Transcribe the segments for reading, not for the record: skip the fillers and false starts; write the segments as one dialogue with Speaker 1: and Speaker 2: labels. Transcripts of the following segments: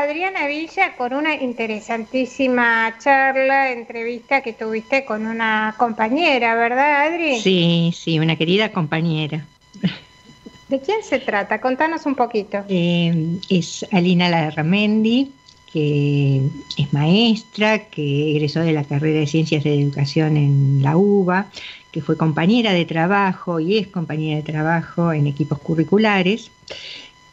Speaker 1: Adriana Villa con una interesantísima charla, entrevista que tuviste con una compañera, ¿verdad, Adri?
Speaker 2: Sí, una querida compañera.
Speaker 1: ¿De quién se trata? Contanos un poquito.
Speaker 2: Es Alina Larramendi, que es maestra, que egresó de la carrera de Ciencias de Educación en la UBA, que fue compañera de trabajo y es compañera de trabajo en equipos curriculares,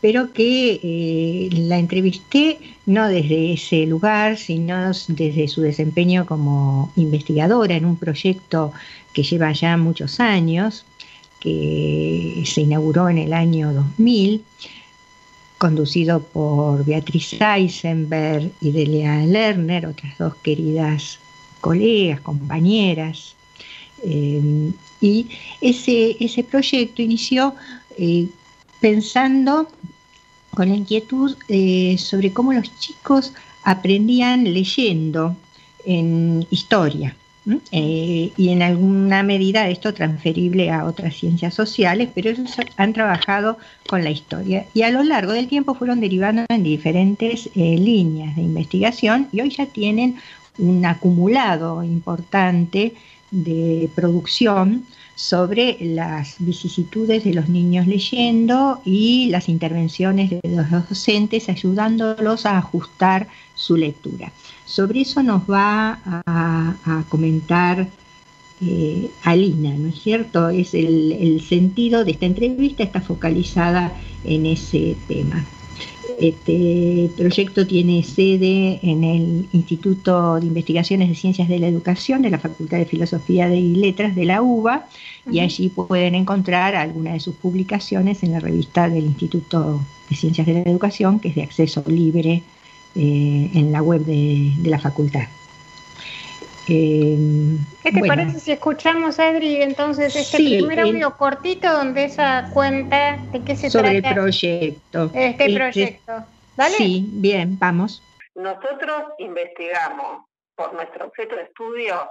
Speaker 2: pero que la entrevisté no desde ese lugar, sino desde su desempeño como investigadora en un proyecto que lleva ya muchos años, que se inauguró en el año 2000, conducido por Beatriz Eisenberg y Delia Lerner, otras dos queridas colegas, compañeras. Y ese proyecto inició pensando con la inquietud sobre cómo los chicos aprendían leyendo en historia. Y en alguna medida esto transferible a otras ciencias sociales, pero ellos han trabajado con la historia y a lo largo del tiempo fueron derivando en diferentes líneas de investigación y hoy ya tienen un acumulado importante de producción sobre las vicisitudes de los niños leyendo y las intervenciones de los docentes ayudándolos a ajustar su lectura. Sobre eso nos va a comentar Alina, ¿no es cierto? Es el sentido de esta entrevista, está focalizada en ese tema. Este proyecto tiene sede en el Instituto de Investigaciones de Ciencias de la Educación de la Facultad de Filosofía y Letras de la UBA, y allí pueden encontrar algunas de sus publicaciones en la revista del Instituto de Ciencias de la Educación, que es de acceso libre en la web de la facultad.
Speaker 1: ¿Qué te parece si escuchamos, Adri, entonces primer audio cortito donde ella cuenta de qué se
Speaker 2: sobre
Speaker 1: trata
Speaker 2: el proyecto?
Speaker 1: Este proyecto. ¿Vale?
Speaker 2: Sí, bien, vamos.
Speaker 3: Nosotros investigamos por nuestro objeto de estudio.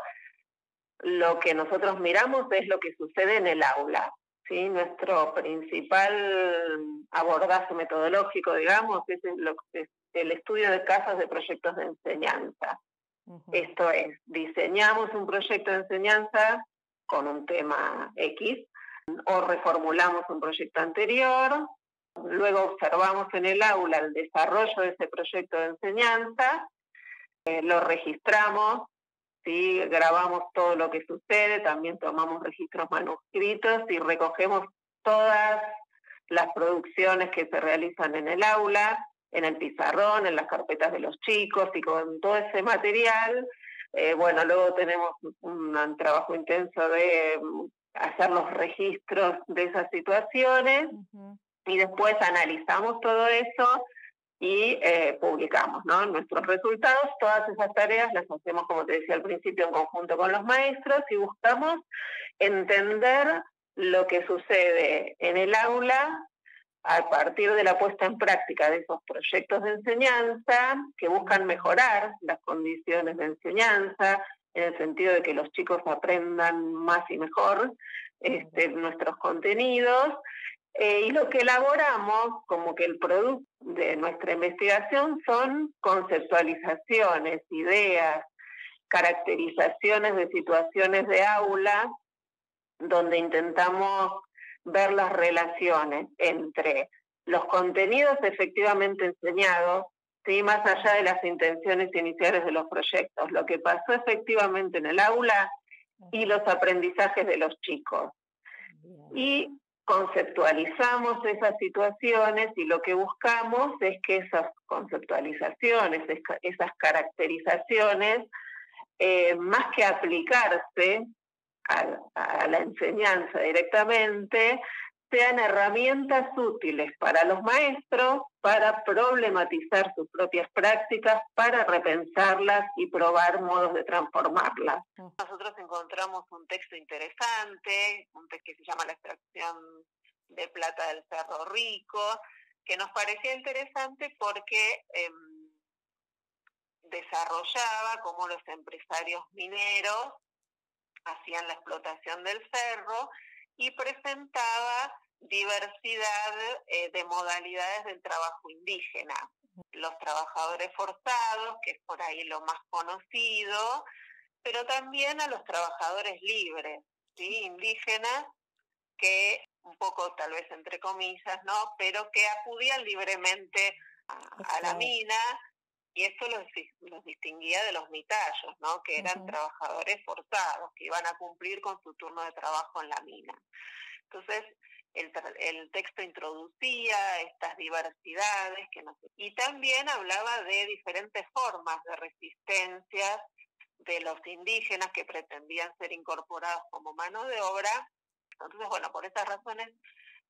Speaker 3: Lo que nosotros miramos es lo que sucede en el aula, ¿sí? Nuestro principal abordaje metodológico, digamos, es el estudio de casos de proyectos de enseñanza. Esto es, diseñamos un proyecto de enseñanza con un tema X, o reformulamos un proyecto anterior, luego observamos en el aula el desarrollo de ese proyecto de enseñanza, lo registramos, ¿sí? Grabamos todo lo que sucede, también tomamos registros manuscritos y recogemos todas las producciones que se realizan en el aula, en el pizarrón, en las carpetas de los chicos, y con todo ese material, luego tenemos un trabajo intenso de hacer los registros de esas situaciones, y después analizamos todo eso y publicamos, ¿no? Nuestros resultados. Todas esas tareas las hacemos, como te decía al principio, en conjunto con los maestros, y buscamos entender lo que sucede en el aula a partir de la puesta en práctica de esos proyectos de enseñanza que buscan mejorar las condiciones de enseñanza, en el sentido de que los chicos aprendan más y mejor nuestros contenidos. Y lo que elaboramos, como que el producto de nuestra investigación, son conceptualizaciones, ideas, caracterizaciones de situaciones de aula, donde intentamos ver las relaciones entre los contenidos efectivamente enseñados, ¿sí? Más allá de las intenciones iniciales de los proyectos, lo que pasó efectivamente en el aula y los aprendizajes de los chicos. Y conceptualizamos esas situaciones, y lo que buscamos es que esas conceptualizaciones, esas caracterizaciones, más que aplicarse a la enseñanza directamente, sean herramientas útiles para los maestros para problematizar sus propias prácticas, para repensarlas y probar modos de transformarlas. Nosotros encontramos un texto interesante, un texto que se llama La extracción de plata del Cerro Rico, que nos parecía interesante porque desarrollaba cómo los empresarios mineros hacían la explotación del cerro y presentaba diversidad de modalidades del trabajo indígena. los trabajadores forzados, que es por ahí lo más conocido, pero también a los trabajadores libres, ¿sí? Indígenas, que un poco tal vez entre comillas, ¿no? Pero que acudían libremente a la mina, y esto los distinguía de los mitayos, ¿no? Que eran trabajadores forzados, que iban a cumplir con su turno de trabajo en la mina. Entonces, el texto introducía estas diversidades y también hablaba de diferentes formas de resistencia de los indígenas que pretendían ser incorporados como mano de obra. Entonces, bueno, por estas razones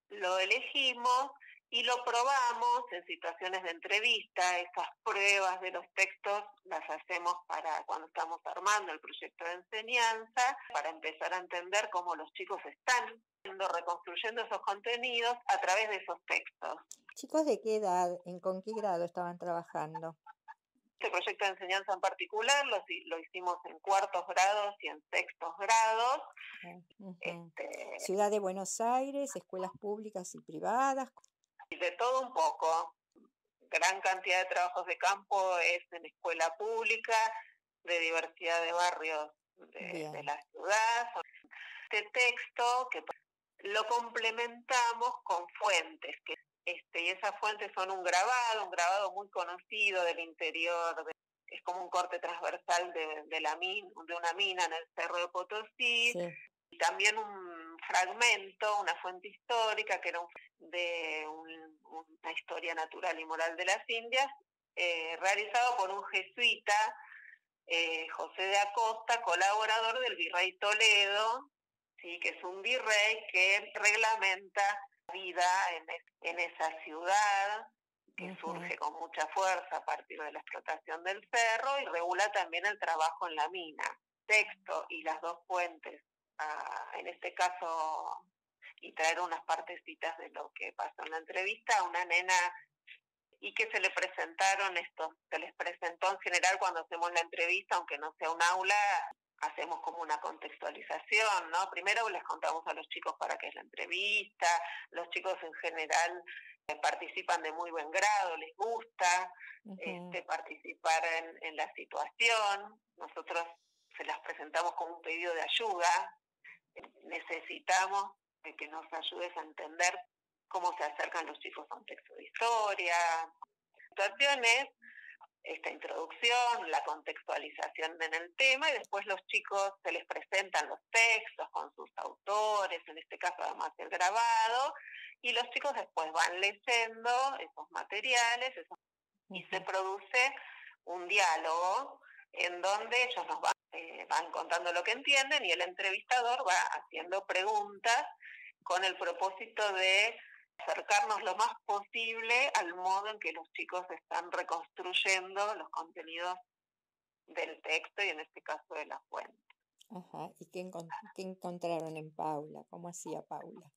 Speaker 3: lo elegimos y lo probamos en situaciones de entrevista. Esas pruebas de los textos las hacemos para cuando estamos armando el proyecto de enseñanza, para empezar a entender cómo los chicos están reconstruyendo esos contenidos a través de esos textos.
Speaker 4: ¿Chicos de qué edad, con qué grado estaban trabajando?
Speaker 3: Este proyecto de enseñanza en particular lo hicimos en cuartos grados y en sextos grados.
Speaker 4: Ciudad de Buenos Aires, escuelas públicas y privadas.
Speaker 3: Y de todo un poco. Gran cantidad de trabajos de campo es en escuela pública, de diversidad de barrios de la ciudad. Este texto que lo complementamos con fuentes, y esas fuentes son un grabado muy conocido del interior, es como un corte transversal de una mina en el Cerro de Potosí, y también un fragmento, una fuente histórica que era de una historia natural y moral de las Indias, realizado por un jesuita, José de Acosta, colaborador del virrey Toledo, ¿sí? Que es un virrey que reglamenta la vida en esa ciudad, que surge con mucha fuerza a partir de la explotación del cerro, y regula también el trabajo en la mina. Texto y las dos fuentes, en este caso, y traer unas partecitas de lo que pasó en la entrevista a una nena, y que se les presentó en general cuando hacemos la entrevista, aunque no sea un aula, hacemos como una contextualización, ¿no? Primero les contamos a los chicos para qué es la entrevista. Los chicos en general participan de muy buen grado, les gusta participar en la situación. Nosotros se las presentamos como un pedido de ayuda. Necesitamos que nos ayudes a entender cómo se acercan los chicos a un texto de historia. Situaciones, esta introducción, la contextualización en el tema, y después los chicos se les presentan los textos con sus autores, en este caso además el grabado, y los chicos después van leyendo esos materiales, y se produce un diálogo en donde ellos nos van contando lo que entienden, y el entrevistador va haciendo preguntas con el propósito de acercarnos lo más posible al modo en que los chicos están reconstruyendo los contenidos del texto, y en este caso de la fuente.
Speaker 4: ¿Y qué encontraron en Paula? ¿Cómo hacía Paula?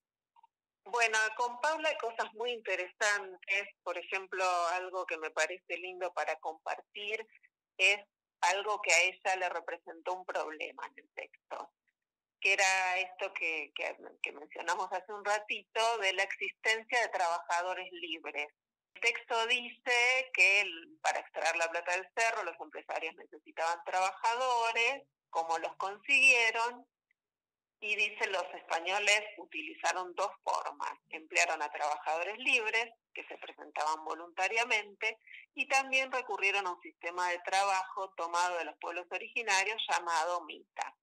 Speaker 3: Bueno, con Paula hay cosas muy interesantes. Por ejemplo, algo que me parece lindo para compartir es algo que a ella le representó un problema en el texto, que era esto que mencionamos hace un ratito, de la existencia de trabajadores libres. El texto dice que para extraer la plata del cerro los empresarios necesitaban trabajadores, ¿cómo los consiguieron? Y dice, los españoles utilizaron dos formas: emplearon a trabajadores libres que se presentaban voluntariamente, y también recurrieron a un sistema de trabajo tomado de los pueblos originarios llamado mita.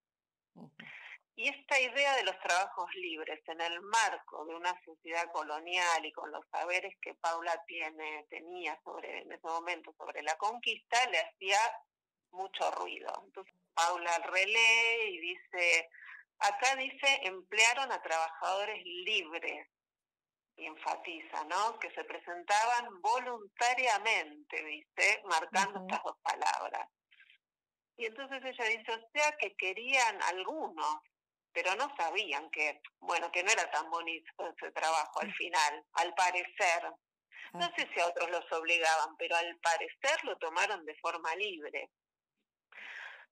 Speaker 3: Y esta idea de los trabajos libres en el marco de una sociedad colonial y con los saberes que Paula tenía en ese momento sobre la conquista, le hacía mucho ruido. Entonces Paula relee y dice, acá dice, emplearon a trabajadores libres, y enfatiza, ¿no?, que se presentaban voluntariamente, dice, marcando estas dos palabras. Y entonces ella dice, o sea que querían algunos, pero no sabían que no era tan bonito ese trabajo al final, al parecer. No sé si a otros los obligaban, pero al parecer lo tomaron de forma libre.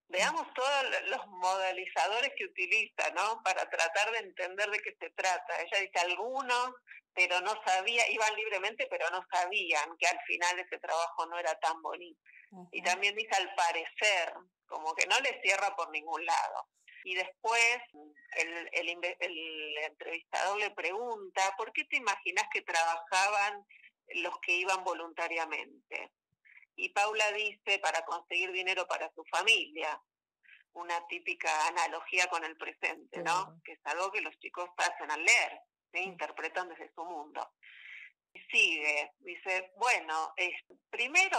Speaker 3: veamos todos los modalizadores que utiliza, ¿no? Para tratar de entender de qué se trata. Ella dice algunos, pero no sabía, iban libremente, pero no sabían que al final ese trabajo no era tan bonito. Y también dice al parecer, como que no le cierra por ningún lado. Y después el entrevistador le pregunta, ¿por qué te imaginas que trabajaban los que iban voluntariamente? Y Paula dice, para conseguir dinero para su familia, una típica analogía con el presente, ¿no?
Speaker 4: Claro.
Speaker 3: Que es algo que los chicos hacen al leer, ¿sí? Interpretan desde su mundo. Y sigue, dice, bueno, primero,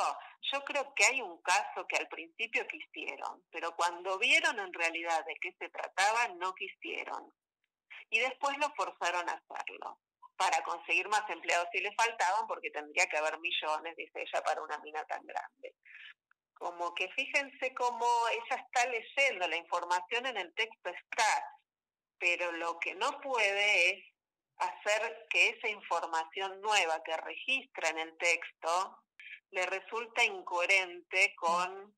Speaker 3: yo creo que hay un caso que al principio quisieron, pero cuando vieron en realidad de qué se trataba, no quisieron. Y después lo forzaron a hacerlo, para conseguir más empleados si le faltaban, porque tendría que haber millones, dice ella, para una mina tan grande. Como que fíjense cómo ella está leyendo, la información en el texto está, pero lo que no puede es hacer que esa información nueva que registra en el texto le resulta incoherente con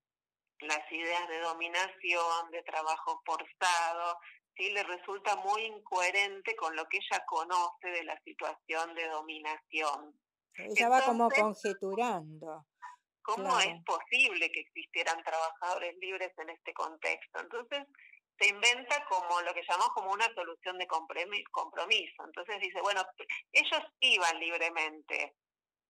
Speaker 3: las ideas de dominación, de trabajo forzado, ¿sí? Le resulta muy incoherente con lo que ella conoce de la situación de dominación.
Speaker 4: Ella va como conjeturando.
Speaker 3: ¿Cómo
Speaker 4: Claro.
Speaker 3: es posible que existieran trabajadores libres en este contexto? Entonces se inventa como lo que llamamos como una solución de compromiso. Entonces dice, bueno, ellos iban libremente.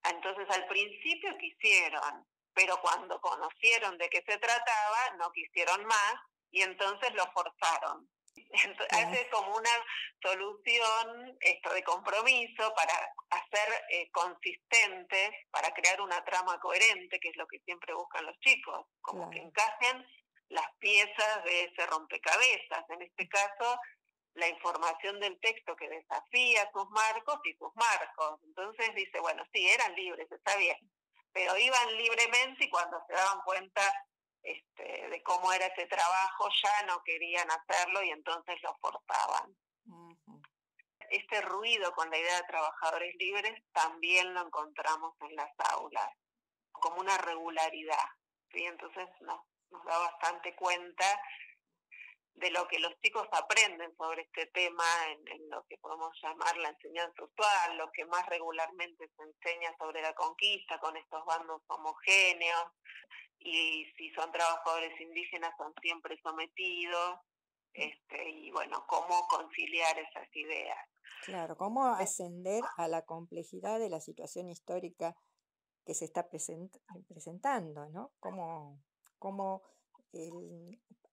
Speaker 3: Entonces al principio quisieron, pero cuando conocieron de qué se trataba, no quisieron más y entonces lo forzaron. Entonces, hace como una solución de compromiso para hacer consistentes, para crear una trama coherente, que es lo que siempre buscan los chicos, como que encajen las piezas de ese rompecabezas. En este caso, la información del texto que desafía sus marcos y sus marcos. Entonces dice, bueno, sí, eran libres, está bien, pero iban libremente y cuando se daban cuenta de cómo era ese trabajo, ya no querían hacerlo y entonces lo forzaban. Este ruido con la idea de trabajadores libres también lo encontramos en las aulas, como una regularidad, ¿sí? Entonces nos da bastante cuenta de lo que los chicos aprenden sobre este tema en lo que podemos llamar la enseñanza usual, lo que más regularmente se enseña sobre la conquista con estos bandos homogéneos, y si son trabajadores indígenas son siempre sometidos, y bueno, cómo conciliar esas ideas.
Speaker 4: Claro, cómo ascender a la complejidad de la situación histórica que se está presentando, ¿no? Cómo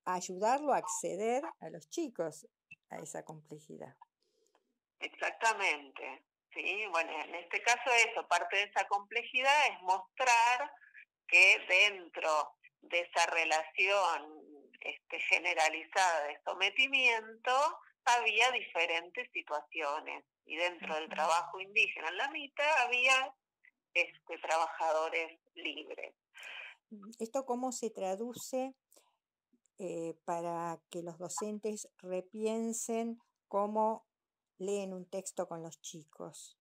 Speaker 4: ayudarlo a acceder a los chicos a esa complejidad.
Speaker 3: Exactamente, sí, bueno, en este caso eso, parte de esa complejidad es mostrar que dentro de esa relación generalizada de sometimiento había diferentes situaciones y dentro del trabajo indígena en la mitad había trabajadores libres.
Speaker 4: ¿Esto cómo se traduce para que los docentes repiensen cómo leen un texto con los chicos?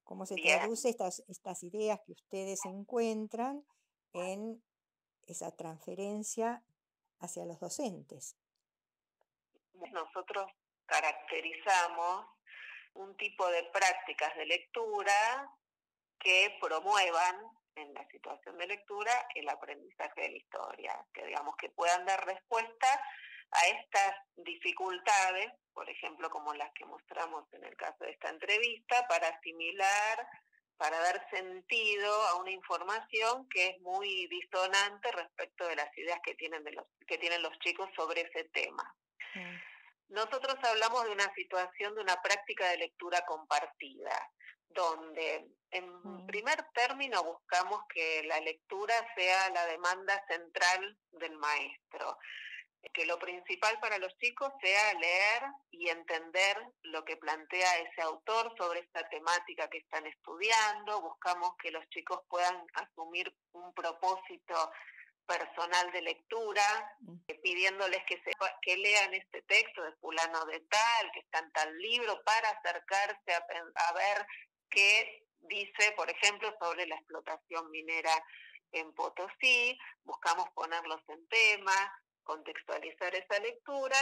Speaker 4: ¿Cómo se traduce estas ideas que ustedes encuentran en esa transferencia hacia los docentes?
Speaker 3: Nosotros caracterizamos un tipo de prácticas de lectura que promuevan en la situación de lectura el aprendizaje de la historia, que digamos que puedan dar respuesta a estas dificultades, por ejemplo, como las que mostramos en el caso de esta entrevista, para asimilar, para dar sentido a una información que es muy disonante respecto de las ideas que tienen los chicos sobre ese tema. Nosotros hablamos de una situación, de una práctica de lectura compartida, donde en primer término buscamos que la lectura sea la demanda central del maestro, que lo principal para los chicos sea leer y entender lo que plantea ese autor sobre esta temática que están estudiando. Buscamos que los chicos puedan asumir un propósito personal de lectura, pidiéndoles que lean este texto de fulano de tal, que está en tal libro, para acercarse a ver qué dice, por ejemplo, sobre la explotación minera en Potosí. Buscamos ponerlos en tema, contextualizar esa lectura,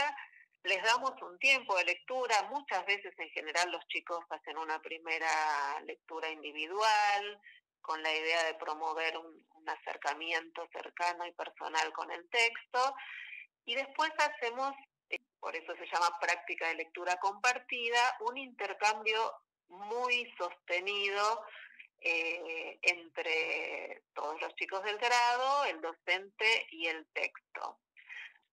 Speaker 3: les damos un tiempo de lectura. Muchas veces en general los chicos hacen una primera lectura individual con la idea de promover un acercamiento cercano y personal con el texto, y después hacemos, por eso se llama práctica de lectura compartida, un intercambio muy sostenido entre todos los chicos del grado, el docente y el texto.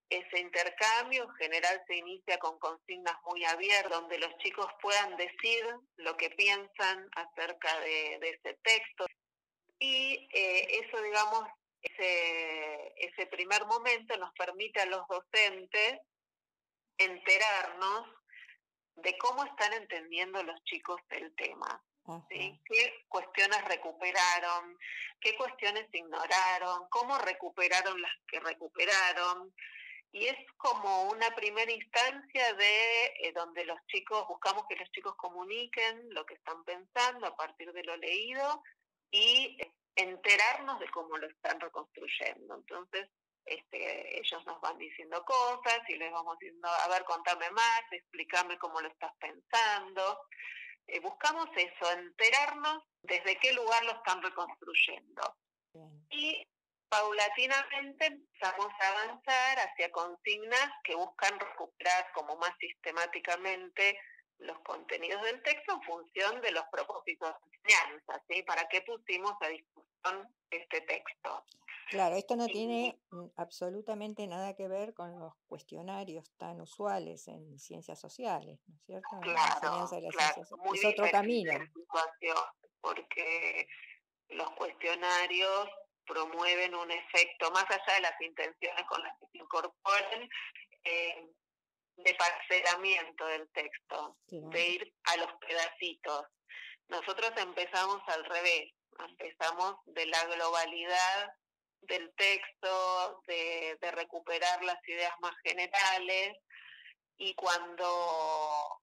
Speaker 3: Ese intercambio en general se inicia con consignas muy abiertas, donde los chicos puedan decir lo que piensan acerca de ese texto. Y eso, digamos, ese primer momento nos permite a los docentes enterarnos de cómo están entendiendo los chicos el tema. ¿Sí? ¿Qué cuestiones recuperaron? ¿Qué cuestiones ignoraron? ¿Cómo recuperaron las que recuperaron? Y es como una primera instancia de donde los chicos, buscamos que los chicos comuniquen lo que están pensando a partir de lo leído y enterarnos de cómo lo están reconstruyendo. Entonces, ellos nos van diciendo cosas y les vamos diciendo, a ver, contame más, explícame cómo lo estás pensando. Buscamos eso, enterarnos desde qué lugar lo están reconstruyendo. Bien. Y paulatinamente empezamos a avanzar hacia consignas que buscan recuperar como más sistemáticamente los contenidos del texto en función de los propósitos de enseñanza, ¿sí? ¿Para qué pusimos a discusión este texto?
Speaker 4: Claro, esto no tiene absolutamente nada que ver con los cuestionarios tan usuales en ciencias sociales, ¿no es cierto?
Speaker 3: Claro,
Speaker 4: la enseñanza de las ciencias sociales.
Speaker 3: Muy
Speaker 4: es otro camino.
Speaker 3: Situación, porque los cuestionarios promueven un efecto, más allá de las intenciones con las que se incorporen, de parcelamiento del texto, claro, de ir a los pedacitos. Nosotros empezamos al revés, empezamos de la globalidad del texto, de recuperar las ideas más generales, y cuando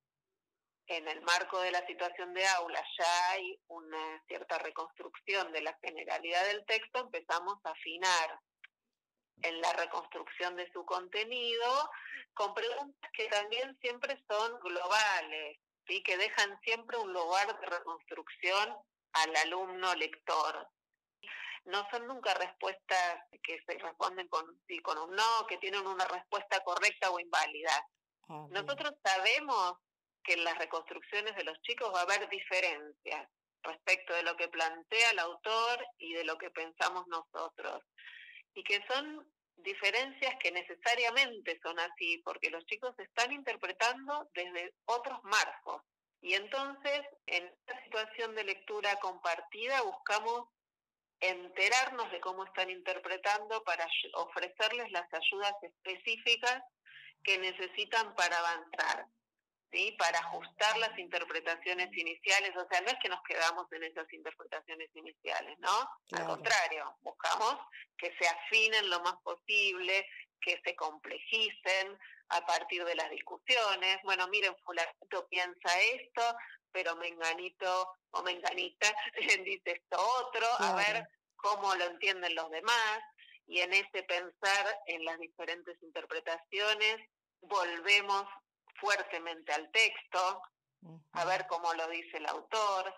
Speaker 3: en el marco de la situación de aula ya hay una cierta reconstrucción de la generalidad del texto, empezamos a afinar en la reconstrucción de su contenido con preguntas que también siempre son globales, ¿sí? Que dejan siempre un lugar de reconstrucción al alumno lector. No son nunca respuestas que se responden con sí, con un no, que tienen una respuesta correcta o inválida. Nosotros sabemos que en las reconstrucciones de los chicos va a haber diferencias respecto de lo que plantea el autor y de lo que pensamos nosotros, y que son diferencias que necesariamente son así, porque los chicos están interpretando desde otros marcos. Y entonces, en esta situación de lectura compartida, buscamos enterarnos de cómo están interpretando para ofrecerles las ayudas específicas que necesitan para avanzar, ¿sí? Para ajustar las interpretaciones iniciales. O sea, no es que nos quedamos en esas interpretaciones iniciales, ¿no? Claro. Al contrario, buscamos que se afinen lo más posible, que se complejicen a partir de las discusiones. Bueno, miren, fulanito piensa esto, pero menganito o menganita dice esto otro, claro, a ver cómo lo entienden los demás. Y en ese pensar en las diferentes interpretaciones, volvemos fuertemente al texto, a ver cómo lo dice el autor,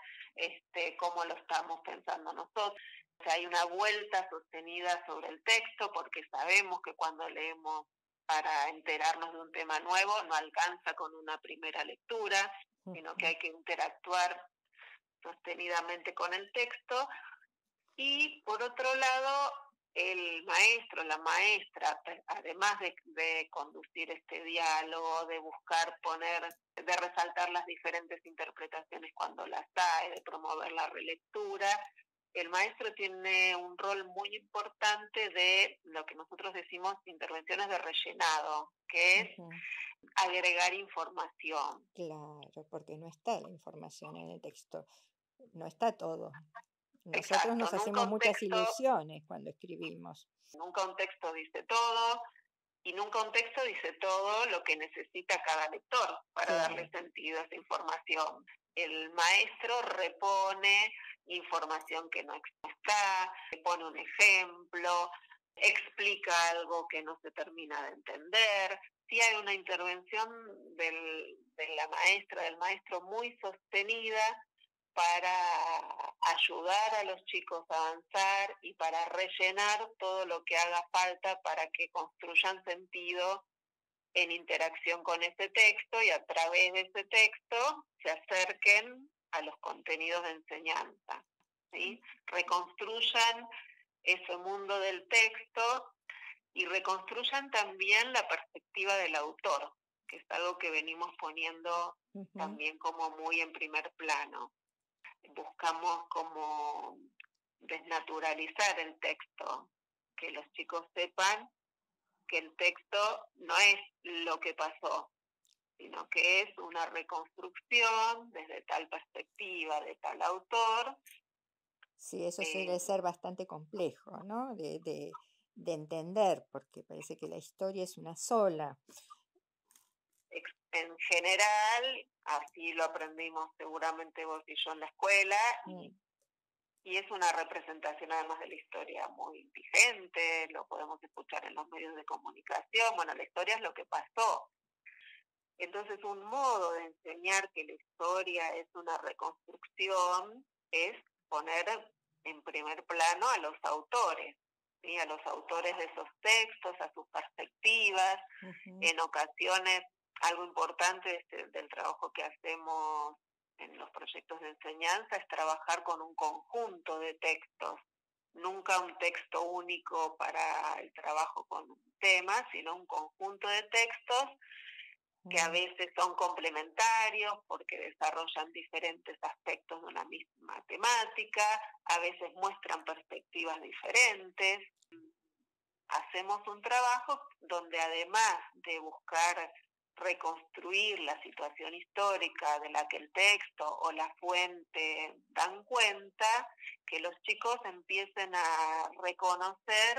Speaker 3: cómo lo estamos pensando nosotros. O sea, hay una vuelta sostenida sobre el texto, porque sabemos que cuando leemos para enterarnos de un tema nuevo no alcanza con una primera lectura, sino que hay que interactuar sostenidamente con el texto. Y por otro lado, el maestro, la maestra, además de conducir este diálogo, de buscar de resaltar las diferentes interpretaciones cuando las hay, de promover la relectura, el maestro tiene un rol muy importante de lo que nosotros decimos intervenciones de rellenado, que es agregar información.
Speaker 4: Claro, porque no está la información en el texto, no está todo. Nosotros
Speaker 3: Exacto,
Speaker 4: nos hacemos muchas ilusiones cuando escribimos.
Speaker 3: Nunca un texto dice todo, y nunca un texto dice todo lo que necesita cada lector para darle sentido a esa información. El maestro repone información que no está, pone un ejemplo, explica algo que no se termina de entender, si hay una intervención de la maestra, del maestro muy sostenida para ayudar a los chicos a avanzar y para rellenar todo lo que haga falta para que construyan sentido en interacción con ese texto y a través de ese texto se acerquen a los contenidos de enseñanza, ¿sí? Reconstruyan ese mundo del texto y reconstruyan también la perspectiva del autor, que es algo que venimos poniendo también como muy en primer plano. Buscamos como desnaturalizar el texto, que los chicos sepan que el texto no es lo que pasó, sino que es una reconstrucción desde tal perspectiva, de tal autor.
Speaker 4: Sí, eso suele ser bastante complejo, ¿no? De entender, porque parece que la historia es una sola.
Speaker 3: En general, así lo aprendimos seguramente vos y yo en la escuela, y es una representación además de la historia muy vigente, lo podemos escuchar en los medios de comunicación, bueno, la historia es lo que pasó. Entonces, un modo de enseñar que la historia es una reconstrucción es poner en primer plano a los autores, ¿sí? A los autores de esos textos, a sus perspectivas. En ocasiones, algo importante del trabajo que hacemos en los proyectos de enseñanza es trabajar con un conjunto de textos, nunca un texto único para el trabajo con un tema, sino un conjunto de textos que a veces son complementarios porque desarrollan diferentes aspectos de una misma temática, a veces muestran perspectivas diferentes. Hacemos un trabajo donde además de buscar reconstruir la situación histórica de la que el texto o la fuente dan cuenta, que los chicos empiecen a reconocer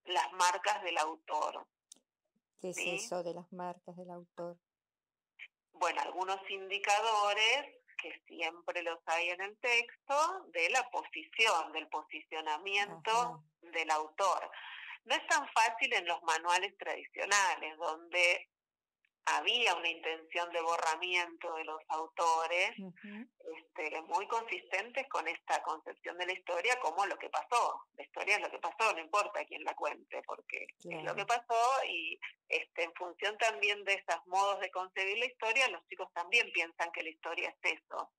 Speaker 3: las marcas del autor.
Speaker 4: ¿Qué es eso de las marcas del autor?
Speaker 3: Bueno, algunos indicadores que siempre los hay en el texto de la posición, del posicionamiento del autor. No es tan fácil en los manuales tradicionales, donde había una intención de borramiento de los autores, muy consistentes con esta concepción de la historia como lo que pasó. La historia es lo que pasó, no importa quién la cuente, porque es lo que pasó y en función también de esos modos de concebir la historia, los chicos también piensan que la historia es eso.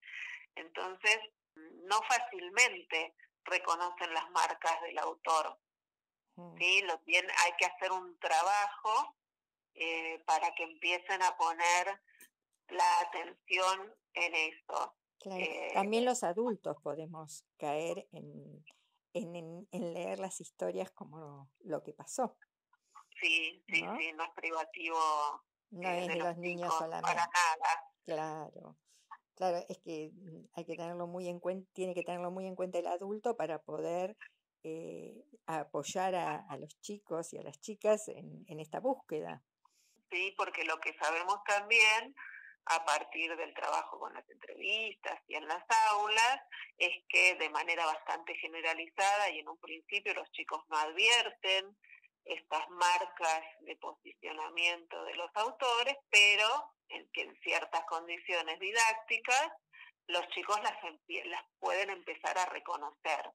Speaker 3: Entonces, no fácilmente reconocen las marcas del autor. ¿Sí? Hay que hacer un trabajo para que empiecen a poner la atención en eso.
Speaker 4: Claro. También los adultos podemos caer en leer las historias como lo que pasó.
Speaker 3: Sí, ¿no? Sí, no es privativo.
Speaker 4: No es de los niños solamente.
Speaker 3: Para nada.
Speaker 4: Claro, es que hay que tenerlo muy en cuenta, tiene que tenerlo muy en cuenta el adulto para poder apoyar a los chicos y a las chicas en esta búsqueda.
Speaker 3: Sí, porque lo que sabemos también a partir del trabajo con las entrevistas y en las aulas es que de manera bastante generalizada y en un principio los chicos no advierten estas marcas de posicionamiento de los autores, pero que en ciertas condiciones didácticas los chicos las pueden empezar a reconocer.